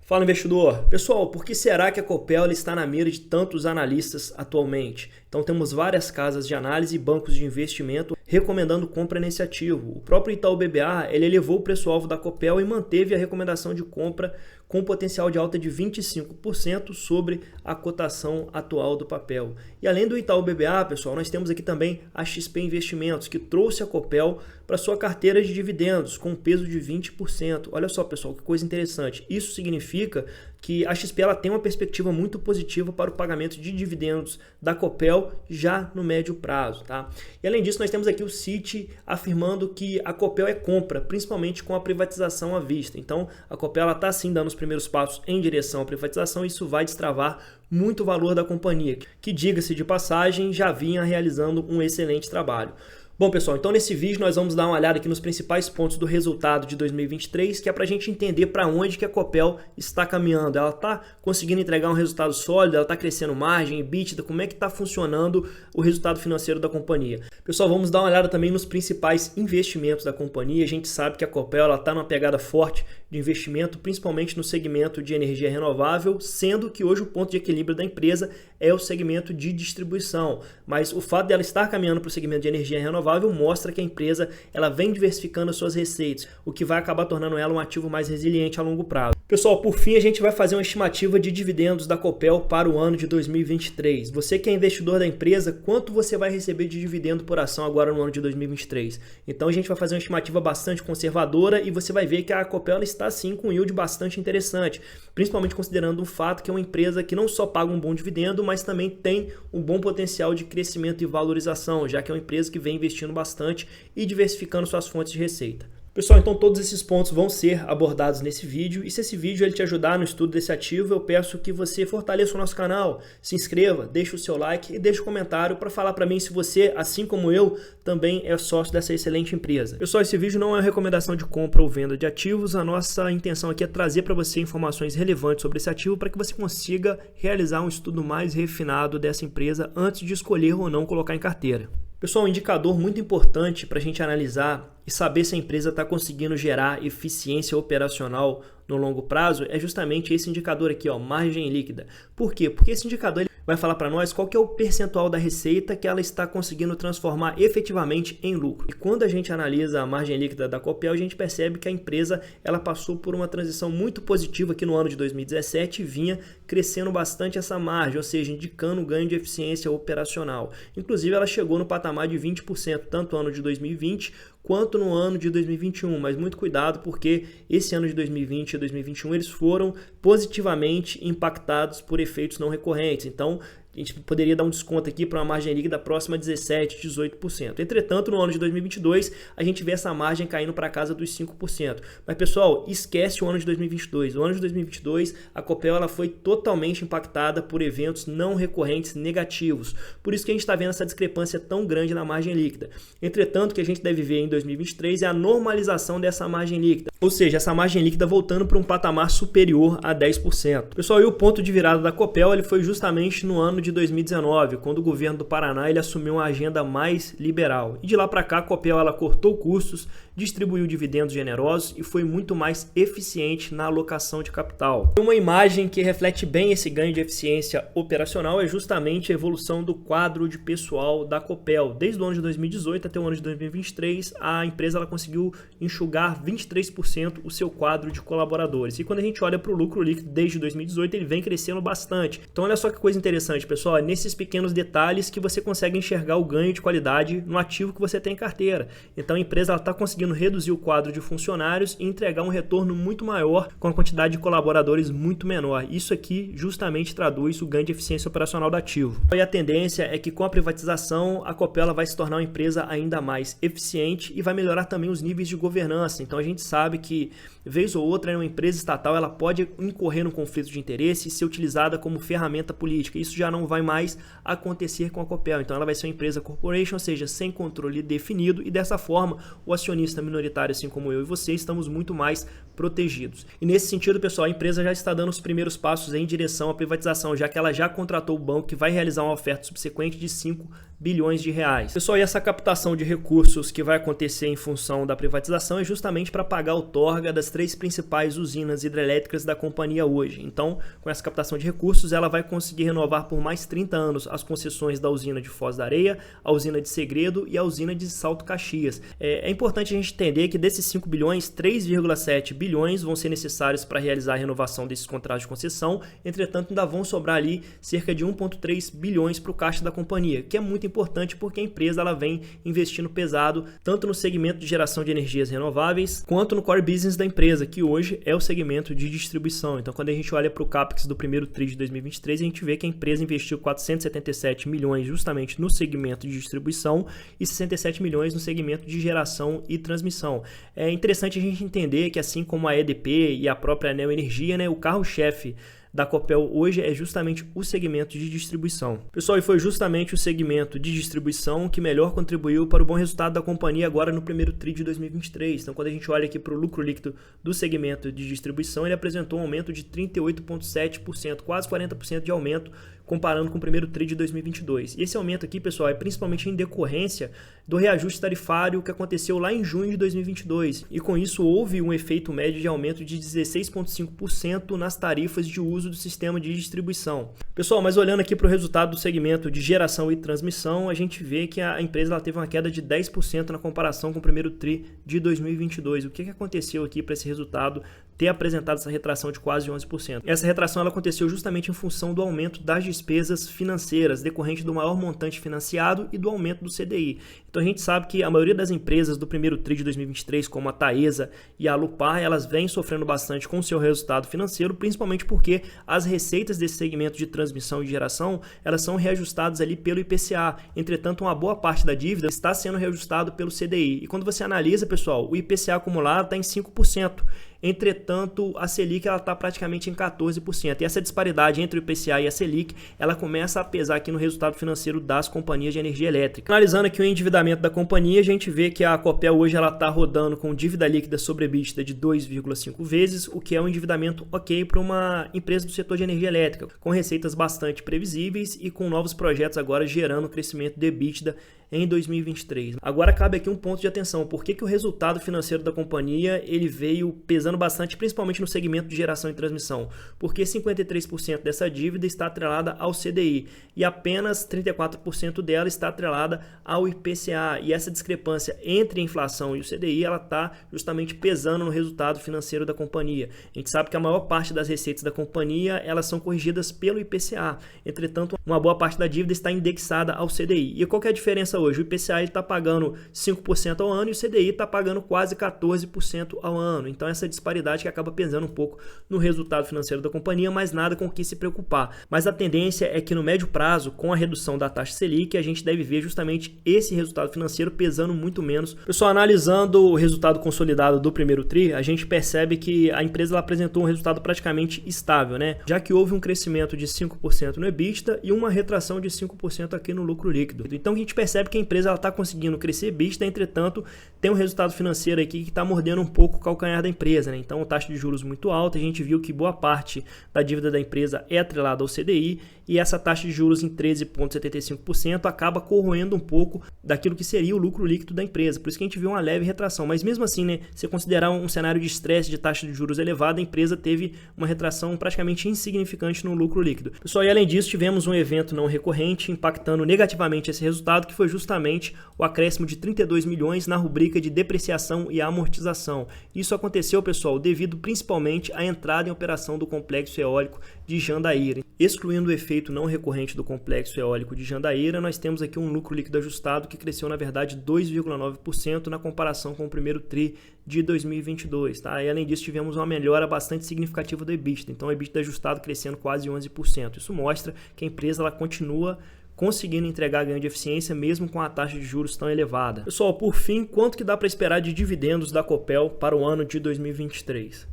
Fala, investidor! Pessoal, por que será que a Copel está na mira de tantos analistas atualmente? Então temos várias casas de análise e bancos de investimento recomendando compra nesse ativo. O próprio Itaú BBA ele elevou o preço-alvo da Copel e manteve a recomendação de compra com potencial de alta de 25% sobre a cotação atual do papel. E além do Itaú BBA, pessoal, nós temos aqui também a XP Investimentos, que trouxe a Copel para sua carteira de dividendos com um peso de 20%. Olha só, pessoal, que coisa interessante. Isso significa que a XP ela tem uma perspectiva muito positiva para o pagamento de dividendos da Copel já no médio prazo, tá? E além disso, nós temos aqui o Citi afirmando que a Copel é compra, principalmente com a privatização à vista. Então, a Copel está sim dando os primeiros passos em direção à privatização e isso vai destravar muito o valor da companhia, que, diga-se de passagem, já vinha realizando um excelente trabalho. Bom, pessoal, então nesse vídeo nós vamos dar uma olhada aqui nos principais pontos do resultado de 2023, que é para a gente entender para onde que a Copel está caminhando. Ela está conseguindo entregar um resultado sólido, ela está crescendo margem, EBITDA, como é que está funcionando o resultado financeiro da companhia. Pessoal, vamos dar uma olhada também nos principais investimentos da companhia. A gente sabe que a Copel está numa pegada forte de investimento, principalmente no segmento de energia renovável, sendo que hoje o ponto de equilíbrio da empresa é o segmento de distribuição. Mas o fato dela estar caminhando para o segmento de energia renovável mostra que a empresa ela vem diversificando as suas receitas, o que vai acabar tornando ela um ativo mais resiliente a longo prazo. Pessoal, por fim, a gente vai fazer uma estimativa de dividendos da Copel para o ano de 2023. Você que é investidor da empresa, quanto você vai receber de dividendo por ação agora no ano de 2023? Então a gente vai fazer uma estimativa bastante conservadora e você vai ver que a Copel está sim com um yield bastante interessante, principalmente considerando o fato que é uma empresa que não só paga um bom dividendo, mas também tem um bom potencial de crescimento e valorização, já que é uma empresa que vem investindo bastante e diversificando suas fontes de receita. Pessoal, então todos esses pontos vão ser abordados nesse vídeo e se esse vídeo ele te ajudar no estudo desse ativo, eu peço que você fortaleça o nosso canal, se inscreva, deixe o seu like e deixe um comentário para falar para mim se você, assim como eu, também é sócio dessa excelente empresa. Pessoal, esse vídeo não é uma recomendação de compra ou venda de ativos, a nossa intenção aqui é trazer para você informações relevantes sobre esse ativo para que você consiga realizar um estudo mais refinado dessa empresa antes de escolher ou não colocar em carteira. Pessoal, um indicador muito importante para a gente analisar e saber se a empresa está conseguindo gerar eficiência operacional no longo prazo é justamente esse indicador aqui, ó, margem líquida. Por quê? Porque esse indicador ele vai falar para nós qual que é o percentual da receita que ela está conseguindo transformar efetivamente em lucro. E quando a gente analisa a margem líquida da Copel, a gente percebe que a empresa ela passou por uma transição muito positiva aqui no ano de 2017 e vinha crescendo bastante essa margem, ou seja, indicando um ganho de eficiência operacional. Inclusive, ela chegou no patamar de 20%, tanto no ano de 2020 quanto no ano de 2021, mas muito cuidado porque esse ano de 2020 e 2021 eles foram positivamente impactados por efeitos não recorrentes. Então, a gente poderia dar um desconto aqui para uma margem líquida próxima a 17%, 18%. Entretanto, no ano de 2022, a gente vê essa margem caindo para casa dos 5%. Mas, pessoal, esquece o ano de 2022. O ano de 2022, a Copel ela foi totalmente impactada por eventos não recorrentes negativos. Por isso que a gente está vendo essa discrepância tão grande na margem líquida. Entretanto, o que a gente deve ver em 2023 é a normalização dessa margem líquida. Ou seja, essa margem líquida voltando para um patamar superior a 10%. Pessoal, e o ponto de virada da Copel ele foi justamente no ano de 2019, quando o governo do Paraná ele assumiu uma agenda mais liberal. E de lá para cá, a Copel ela cortou custos, distribuiu dividendos generosos e foi muito mais eficiente na alocação de capital. Uma imagem que reflete bem esse ganho de eficiência operacional é justamente a evolução do quadro de pessoal da Copel. Desde o ano de 2018 até o ano de 2023, a empresa ela conseguiu enxugar 23% o seu quadro de colaboradores. E quando a gente olha para o lucro líquido desde 2018, ele vem crescendo bastante. Então olha só que coisa interessante, pessoal, é nesses pequenos detalhes que você consegue enxergar o ganho de qualidade no ativo que você tem em carteira. Então a empresa está conseguindo reduzir o quadro de funcionários e entregar um retorno muito maior com a quantidade de colaboradores muito menor. Isso aqui justamente traduz o ganho de eficiência operacional do ativo. E a tendência é que com a privatização a Copel vai se tornar uma empresa ainda mais eficiente e vai melhorar também os níveis de governança. Então a gente sabe que vez ou outra uma empresa estatal ela pode incorrer num conflito de interesse e ser utilizada como ferramenta política. Isso já não vai mais acontecer com a Copel. Então ela vai ser uma empresa corporation, ou seja, sem controle definido e dessa forma o acionista minoritário, assim como eu e você, estamos muito mais protegidos. E nesse sentido, pessoal, a empresa já está dando os primeiros passos em direção à privatização, já que ela já contratou o banco que vai realizar uma oferta subsequente de 5 bilhões de reais. Pessoal, e essa captação de recursos que vai acontecer em função da privatização é justamente para pagar a outorga das 3 principais usinas hidrelétricas da companhia hoje. Então, com essa captação de recursos, ela vai conseguir renovar por mais 30 anos as concessões da usina de Foz da Areia, a usina de Segredo e a usina de Salto Caxias. É importante a gente entender que desses 5 bilhões, 3,7 bilhões vão ser necessários para realizar a renovação desses contratos de concessão. Entretanto, ainda vão sobrar ali cerca de 1,3 bilhões para o caixa da companhia, que é muito importante porque a empresa ela vem investindo pesado tanto no segmento de geração de energias renováveis quanto no core business da empresa, que hoje é o segmento de distribuição. Então, quando a gente olha para o CAPEX do primeiro TRI de 2023, a gente vê que a empresa investiu 477 milhões justamente no segmento de distribuição e 67 milhões no segmento de geração e transmissão. É interessante a gente entender que, assim como a EDP e a própria Neo Energia, né, o carro-chefe da Copel hoje é justamente o segmento de distribuição. Pessoal, e foi justamente o segmento de distribuição que melhor contribuiu para o bom resultado da companhia agora no primeiro TRI de 2023. Então, quando a gente olha aqui para o lucro líquido do segmento de distribuição, ele apresentou um aumento de 38,7%, quase 40% de aumento comparando com o primeiro TRI de 2022. E esse aumento aqui, pessoal, é principalmente em decorrência do reajuste tarifário que aconteceu lá em junho de 2022. E com isso houve um efeito médio de aumento de 16,5% nas tarifas de uso do sistema de distribuição. Pessoal, mas olhando aqui para o resultado do segmento de geração e transmissão, a gente vê que a empresa ela teve uma queda de 10% na comparação com o primeiro TRI de 2022. O que aconteceu aqui para esse resultado ter apresentado essa retração de quase 11%? Essa retração ela aconteceu justamente em função do aumento das despesas financeiras decorrente do maior montante financiado e do aumento do CDI. Então a gente sabe que a maioria das empresas do primeiro TRI de 2023, como a Taesa e a Alupar, elas vêm sofrendo bastante com o seu resultado financeiro, principalmente porque as receitas desse segmento de transmissão e geração, elas são reajustadas ali pelo IPCA. Entretanto, uma boa parte da dívida está sendo reajustado pelo CDI. E quando você analisa, pessoal, o IPCA acumulado está em 5%. Entretanto, a Selic está praticamente em 14%. E essa disparidade entre o IPCA e a Selic, ela começa a pesar aqui no resultado financeiro das companhias de energia elétrica. Analisando aqui o endividamento da companhia, a gente vê que a Copel hoje está rodando com dívida líquida sobre EBITDA de 2,5 vezes, o que é um endividamento ok para uma empresa do setor de energia elétrica, com receitas bastante previsíveis e com novos projetos agora gerando crescimento de EBITDA em 2023. Agora cabe aqui um ponto de atenção. Por que o resultado financeiro da companhia ele veio pesando bastante, principalmente no segmento de geração e transmissão? Porque 53% dessa dívida está atrelada ao CDI e apenas 34% dela está atrelada ao IPCA. E essa discrepância entre a inflação e o CDI ela está justamente pesando no resultado financeiro da companhia. A gente sabe que a maior parte das receitas da companhia elas são corrigidas pelo IPCA. Entretanto, uma boa parte da dívida está indexada ao CDI. E qual que é a diferença hoje? O IPCA está pagando 5% ao ano e o CDI está pagando quase 14% ao ano. Então essa disparidade que acaba pesando um pouco no resultado financeiro da companhia, mas nada com o que se preocupar. Mas a tendência é que no médio prazo, com a redução da taxa Selic, a gente deve ver justamente esse resultado financeiro pesando muito menos. Pessoal, analisando o resultado consolidado do primeiro TRI, a gente percebe que a empresa ela apresentou um resultado praticamente estável, né? Já que houve um crescimento de 5% no EBITDA e uma retração de 5% aqui no lucro líquido. Então a gente percebe que a empresa está conseguindo crescer EBITDA, entretanto, tem um resultado financeiro aqui que está mordendo um pouco o calcanhar da empresa, né? Então, taxa de juros muito alta, a gente viu que boa parte da dívida da empresa é atrelada ao CDI e essa taxa de juros em 13,75% acaba corroendo um pouco daquilo que seria o lucro líquido da empresa. Por isso que a gente viu uma leve retração. Mas mesmo assim, né, se considerar um cenário de estresse de taxa de juros elevada, a empresa teve uma retração praticamente insignificante no lucro líquido. Pessoal, e além disso, tivemos um evento não recorrente impactando negativamente esse resultado, que foi justamente o acréscimo de 32 milhões na rubrica de depreciação e amortização. Isso aconteceu, pessoal, devido principalmente à entrada em operação do complexo eólico de Jandaíra. Excluindo o efeito não recorrente do complexo eólico de Jandaíra, nós temos aqui um lucro líquido ajustado que cresceu, na verdade, 2,9% na comparação com o primeiro TRI de 2022. Tá? E além disso, tivemos uma melhora bastante significativa do EBITDA. Então, o EBITDA ajustado crescendo quase 11%. Isso mostra que a empresa ela continua conseguindo entregar ganho de eficiência mesmo com a taxa de juros tão elevada. Pessoal, por fim, quanto que dá para esperar de dividendos da Copel para o ano de 2023?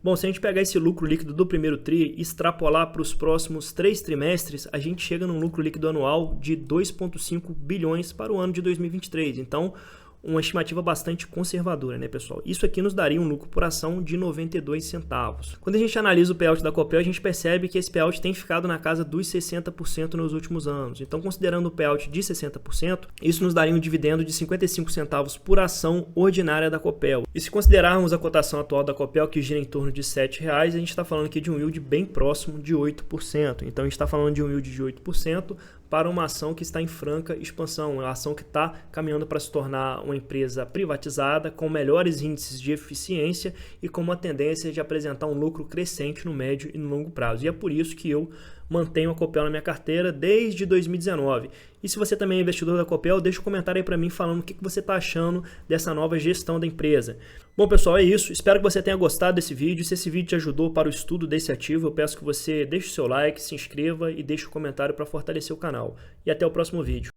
Bom, se a gente pegar esse lucro líquido do primeiro TRI e extrapolar para os próximos 3 trimestres, a gente chega num lucro líquido anual de 2,5 bilhões para o ano de 2023. Então, uma estimativa bastante conservadora, né, pessoal? Isso aqui nos daria um lucro por ação de 92 centavos. Quando a gente analisa o payout da Copel, a gente percebe que esse payout tem ficado na casa dos 60% nos últimos anos. Então, considerando o payout de 60%, isso nos daria um dividendo de 55 centavos por ação ordinária da Copel. E se considerarmos a cotação atual da Copel, que gira em torno de R$ 7,00, a gente está falando aqui de um yield bem próximo de 8%. Então, a gente está falando de um yield de 8% para uma ação que está em franca expansão, uma ação que está caminhando para se tornar uma empresa privatizada, com melhores índices de eficiência e com uma tendência de apresentar um lucro crescente no médio e no longo prazo. E é por isso que eu mantenho a Copel na minha carteira desde 2019. E se você também é investidor da Copel, deixa um comentário aí para mim falando o que você está achando dessa nova gestão da empresa. Bom, pessoal, é isso. Espero que você tenha gostado desse vídeo. Se esse vídeo te ajudou para o estudo desse ativo, eu peço que você deixe o seu like, se inscreva e deixe um comentário para fortalecer o canal. E até o próximo vídeo.